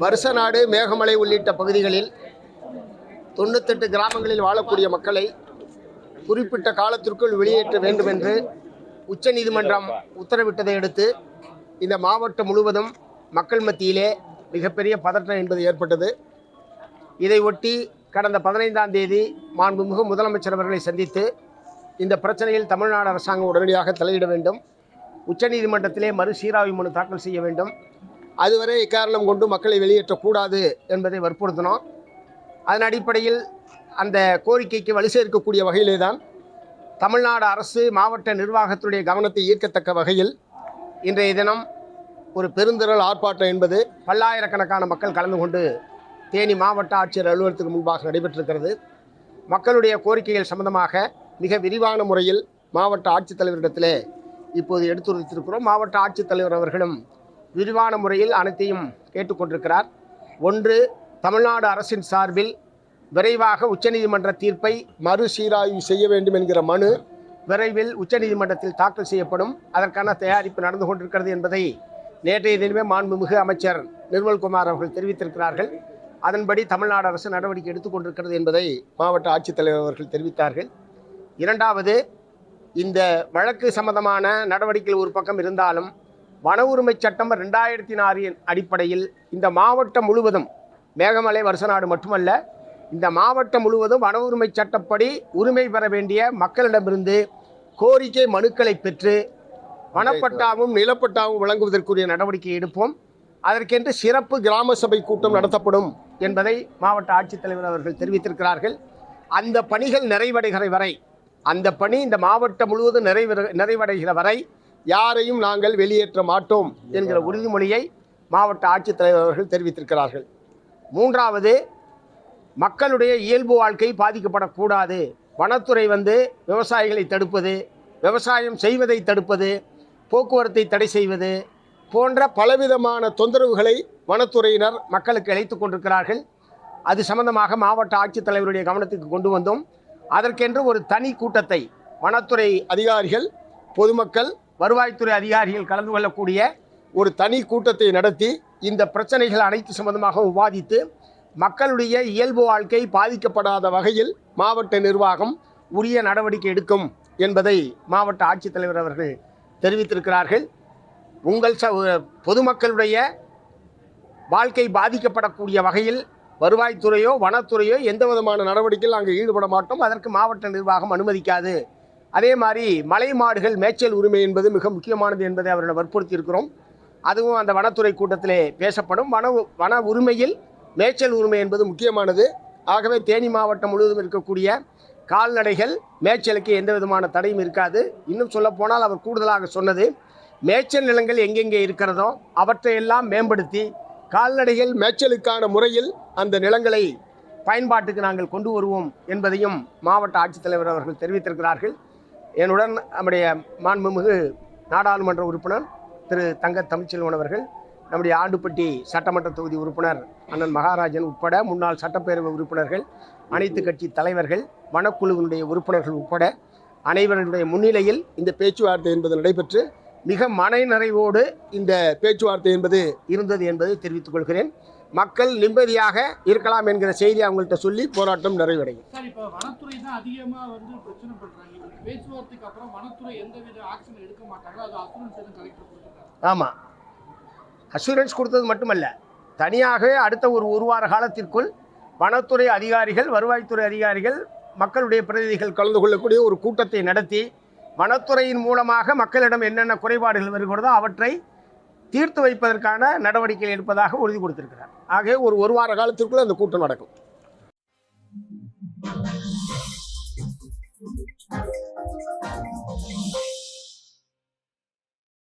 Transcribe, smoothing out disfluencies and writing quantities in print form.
வருசநாடு, மேகமலை உள்ளிட்ட பகுதிகளில் 98 கிராமங்களில் வாழக்கூடிய மக்களை குறிப்பிட்ட காலத்திற்குள் வெளியேற்ற வேண்டும் என்று உச்சநீதிமன்றம் உத்தரவிட்டதை அடுத்து இந்த மாவட்டம் முழுவதும் மக்கள் மத்தியிலே மிகப்பெரிய பதற்றம் என்பது ஏற்பட்டது. இதை ஒட்டி கடந்த 15ஆம் தேதி மாண்புமிகு முதலமைச்சர் அவர்களை சந்தித்து இந்த பிரச்சனையில் தமிழ்நாடு அரசாங்கம் உடனடியாக தலையிட வேண்டும், உச்சநீதிமன்றத்திலே மறுசீராய்வு மனு தாக்கல் செய்ய வேண்டும், அதுவரை இக்காரணம் கொண்டு மக்களை வெளியேற்றக்கூடாது என்பதை வற்புறுத்தினோம். அதன் அடிப்படையில் அந்த கோரிக்கைக்கு வலு சேர்க்கக்கூடிய வகையிலே தான் தமிழ்நாடு அரசு மாவட்ட நிர்வாகத்துடைய கவனத்தை ஈர்க்கத்தக்க வகையில் இன்றைய தினம் ஒரு பெருந்திரள் ஆர்ப்பாட்டம் என்பது பல்லாயிரக்கணக்கான மக்கள் கலந்து கொண்டு தேனி மாவட்ட ஆட்சியர் அலுவலகத்துக்கு முன்பாக நடைபெற்றிருக்கிறது. மக்களுடைய கோரிக்கைகள் சம்பந்தமாக மிக விரிவான முறையில் மாவட்ட ஆட்சித்தலைவரிடத்திலே இப்போது எடுத்துரைத்திருக்கிறோம். மாவட்ட ஆட்சித்தலைவர் அவர்களும் விரிவான முறையில் அனைத்தையும் கேட்டுக்கொண்டிருக்கிறார். ஒன்று, தமிழ்நாடு அரசின் சார்பில் விரைவாக உச்சநீதிமன்ற தீர்ப்பை மறுசீராய்வு செய்ய வேண்டும் என்கிற மனு விரைவில் உச்சநீதிமன்றத்தில் தாக்கல் செய்யப்படும். அதற்கான தயாரிப்பு நடந்து கொண்டிருக்கிறது என்பதை நேற்றைய தினமே மாண்புமிகு அமைச்சர் நிர்மல்குமார் அவர்கள் தெரிவித்திருக்கிறார்கள். அதன்படி தமிழ்நாடு அரசு நடவடிக்கை எடுத்துக்கொண்டிருக்கிறது என்பதை மாவட்ட ஆட்சித்தலைவர் அவர்கள் தெரிவித்தார்கள். இரண்டாவது, இந்த வழக்கு சம்பந்தமான நடவடிக்கைகள் ஒரு பக்கம் இருந்தாலும் வன உரிமை சட்டம் 2004 அடிப்படையில் இந்த மாவட்டம் முழுவதும், மேகமலை வருசநாடு மட்டுமல்ல, இந்த மாவட்டம் முழுவதும் வன உரிமை சட்டப்படி உரிமை பெற வேண்டிய மக்களிடமிருந்து கோரிக்கை மனுக்களை பெற்று வனப்பட்டாவும் நிலப்பட்டாவும் வழங்குவதற்குரிய நடவடிக்கை எடுப்போம். அதற்கென்று சிறப்பு கிராம சபை கூட்டம் நடத்தப்படும் என்பதை மாவட்ட ஆட்சித்தலைவர் அவர்கள் தெரிவித்திருக்கிறார்கள். அந்த பணிகள் நிறைவடைகிற வரை, அந்த பணி இந்த மாவட்டம் முழுவதும் நிறைவடைகிற வரை யாரையும் நாங்கள் வெளியேற்ற மாட்டோம் என்கிற உறுதிமொழியை மாவட்ட ஆட்சித்தலைவர் அவர்கள் தெரிவித்திருக்கிறார்கள். மூன்றாவது, மக்களுடைய இயல்பு வாழ்க்கை பாதிக்கப்படக்கூடாது. வனத்துறை விவசாயிகளை தடுப்பது, விவசாயம் செய்வதை தடுப்பது, போக்குவரத்தை தடை செய்வது போன்ற பலவிதமான தொந்தரவுகளை வனத்துறையினர் மக்களுக்கு அளித்துக் கொண்டிருக்கிறார்கள். அது சம்பந்தமாக மாவட்ட ஆட்சித்தலைவருடைய கவனத்துக்கு கொண்டு வந்தோம். அதற்கென்று ஒரு தனி கூட்டத்தை வனத்துறை அதிகாரிகள், பொதுமக்கள், வருவாய்த்துறை அதிகாரிகள் கலந்து கொள்ளக்கூடிய ஒரு தனி கூட்டத்தை நடத்தி இந்த பிரச்சனைகள் அனைத்து சம்பந்தமாக விவாதித்து மக்களுடைய இயல்பு வாழ்க்கை பாதிக்கப்படாத வகையில் மாவட்ட நிர்வாகம் உரிய நடவடிக்கை எடுக்கும் என்பதை மாவட்ட ஆட்சித்தலைவர் அவர்கள் தெரிவித்திருக்கிறார்கள். உங்கள் பொதுமக்களுடைய வாழ்க்கை பாதிக்கப்படக்கூடிய வகையில் வருவாய்த்துறையோ வனத்துறையோ எந்த விதமான நடவடிக்கையில் நாங்கள் ஈடுபட மாட்டோம். அதற்கு மாவட்ட நிர்வாகம் அனுமதிக்காது. அதே மாதிரி மலை மாடுகள் மேய்ச்சல் உரிமை என்பது மிக முக்கியமானது என்பதை அவர்களை வற்புறுத்தி இருக்கிறோம். அதுவும் அந்த வனத்துறை கூட்டத்திலே பேசப்படும். வன உரிமையில் மேய்ச்சல் உரிமை என்பது முக்கியமானது. ஆகவே தேனி மாவட்டம் முழுவதும் இருக்கக்கூடிய கால்நடைகள் மேய்ச்சலுக்கு எந்த விதமான தடையும் இருக்காது. இன்னும் சொல்லப்போனால் அவர் கூடுதலாக சொன்னது, மேய்ச்சல் நிலங்கள் எங்கெங்கே இருக்கிறதோ அவற்றையெல்லாம் மேம்படுத்தி கால்நடைகள் மேய்ச்சலுக்கான முறையில் அந்த நிலங்களை பயன்பாட்டுக்கு நாங்கள் கொண்டு வருவோம் என்பதையும் மாவட்ட ஆட்சித்தலைவர் அவர்கள் தெரிவித்திருக்கிறார்கள். என்னுடன் நம்முடைய மாண்புமிகு நாடாளுமன்ற உறுப்பினர் திரு தங்க தமிழ்ச்செல்வன் அவர்கள், நம்முடைய ஆண்டுப்பட்டி சட்டமன்ற தொகுதி உறுப்பினர் அண்ணன் மகாராஜன் உட்பட முன்னாள் சட்டப்பேரவை உறுப்பினர்கள், அனைத்து கட்சி தலைவர்கள், வனக்குழுவினுடைய உறுப்பினர்கள் உட்பட அனைவருடைய முன்னிலையில் இந்த பேச்சுவார்த்தை என்பது நடைபெற்று மிக மனநிறைவோடு இந்த பேச்சுவார்த்தை என்பது இருந்தது என்பதை தெரிவித்துக் கொள்கிறேன். மக்கள் நிம்மதியாக இருக்கலாம் என்கிற செய்தி அவங்கள்ட்ட சொல்லி போராட்டம் நிறைவடையும். சார், இப்போ வனத்துறை தான் அதிகமாக பிரச்சனை பண்ணுறாங்க. பேச்சுவார்த்தைக்கு அப்புறம் வனத்துறை எந்தவித ஆக்ஷன் எடுக்க மாட்டாங்க, அது அசூரன்ஸ் எதுவும் கலெக்டர் கொடுத்துருக்காங்க. ஆமாம், அசூரன்ஸ் கொடுத்தது மட்டுமல்ல, தனியாக அடுத்த ஒரு வார காலத்திற்குள் வனத்துறை அதிகாரிகள், வருவாய்த்துறை அதிகாரிகள், மக்களுடைய பிரதிநிதிகள் கலந்து கொள்ளக்கூடிய ஒரு கூட்டத்தை நடத்தி வனத்துறையின் மூலமாக மக்களிடம் என்னென்ன குறைபாடுகள் வருகிறதோ அவற்றை தீர்த்து வைப்பதற்கான நடவடிக்கை எடுப்பதாக உறுதி கொடுத்திருக்கிறார். ஆகவே ஒரு வார காலத்திற்குள் அந்த கூட்டம் நடக்கும்.